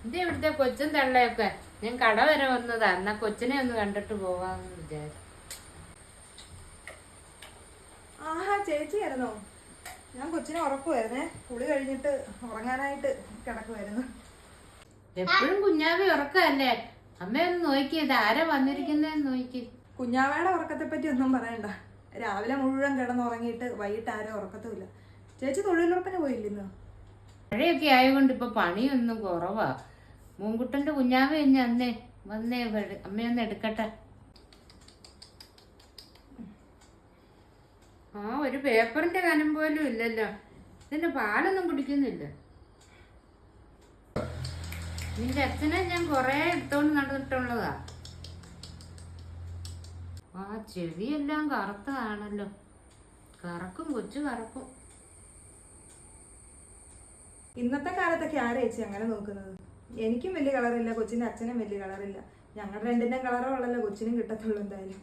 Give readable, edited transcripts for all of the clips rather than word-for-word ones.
ഇത് ഇവിടുത്തെ കൊച്ചും തള്ളയൊക്കെ ഞാൻ കട വരെ വന്നതാ. എന്നാ കൊച്ചിനെ ഒന്ന് കണ്ടിട്ട് പോവാന്ന് വിചാരിച്ചു. ആഹാ ചേച്ചിയായിരുന്നോ? ഞാൻ കൊച്ചിനെ ഉറക്കുമായിരുന്നേ. കുളി കഴിഞ്ഞിട്ട് ഉറങ്ങാനായിട്ട് കിടക്കുമായിരുന്നു. എപ്പോഴും കുഞ്ഞാവി ഉറക്കല്ലേ? അമ്മയൊന്ന് നോക്കിയത് ആരാ വന്നിരിക്കുന്നതെന്ന് നോക്കി. കുഞ്ഞാവയുടെ ഉറക്കത്തെ പറ്റി ഒന്നും പറയണ്ട. രാവിലെ മുഴുവൻ കിടന്നുറങ്ങിയിട്ട് വൈകിട്ട് ആരും ഉറക്കത്തുമില്ല. ചേച്ചി തൊഴിലുറപ്പിന് പോയില്ലെന്നോ? മഴയൊക്കെ ആയതുകൊണ്ട് ഇപ്പൊ പണിയൊന്നും കുറവാ. മൂങ്കുട്ടന്റെ കുഞ്ഞാവ കഴിഞ്ഞ അന്നേ വന്നേ അമ്മയൊന്ന് എടുക്കട്ടെ. ആ ഒരു പേപ്പറിന്റെ കനം പോലും ഇല്ലല്ലോ. ഇതിന്റെ പാലൊന്നും കുടിക്കുന്നില്ല. നിന്റെ അച്ഛനെ ഞാൻ കൊറേ എടുത്തോണ്ട് നടന്നിട്ടുള്ളതാ. ആ ചെവിയെല്ലാം കറുത്തതാണല്ലോ. കറക്കും, കൊച്ചു കറക്കും. ഇന്നത്തെ കാലത്തൊക്കെ ആരാ ചേച്ചി അങ്ങനെ നോക്കുന്നത്? എനിക്കും വലിയ കളറില്ല, കൊച്ചിന്റെ അച്ഛനും വലിയ കളറില്ല. ഞങ്ങളുടെ രണ്ടിന്റെ കളറുള്ളല്ലോ കൊച്ചിനും കിട്ടത്തുള്ളൂ എന്തായാലും.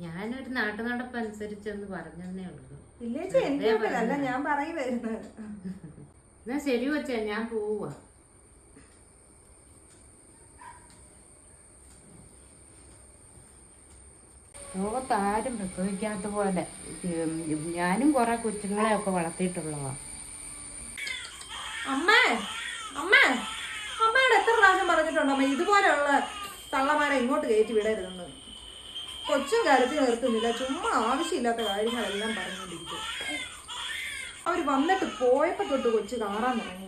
ഞാനൊരു നാട്ടുനടപ്പ് അനുസരിച്ചൊന്ന് പറഞ്ഞതേ ഉള്ളൂ. ഇല്ലേ ചേച്ചി, എനിക്ക് അല്ല, ഞാൻ പറയുമായിരുന്നു. എന്നാ ശരി കൊച്ചേ, ഞാൻ പോവാ. ലോകത്താരും പ്രസവിക്കാത്ത പോലെ ഞാനും കുറെ കൊച്ചുങ്ങളെ ഒക്കെ വളർത്തിയിട്ടുള്ളതാ. അമ്മേ അമ്മേ അമ്മയോട് എത്ര പ്രാവശ്യം പറഞ്ഞിട്ടുണ്ടോ അമ്മ ഇതുപോലെയുള്ള തള്ളമാരെ ഇങ്ങോട്ട് കയറ്റി വിടരുതെന്ന്? കൊച്ചും കാര്യത്തിൽ നിർത്തുന്നില്ല, ചുമ്മാ ആവശ്യമില്ലാത്ത കാര്യങ്ങളെല്ലാം പറഞ്ഞുകൊണ്ടിരിക്കും. അവർ വന്നിട്ട് പോയപ്പോ തൊട്ട് കൊച്ചു കാറാൻ തുടങ്ങി.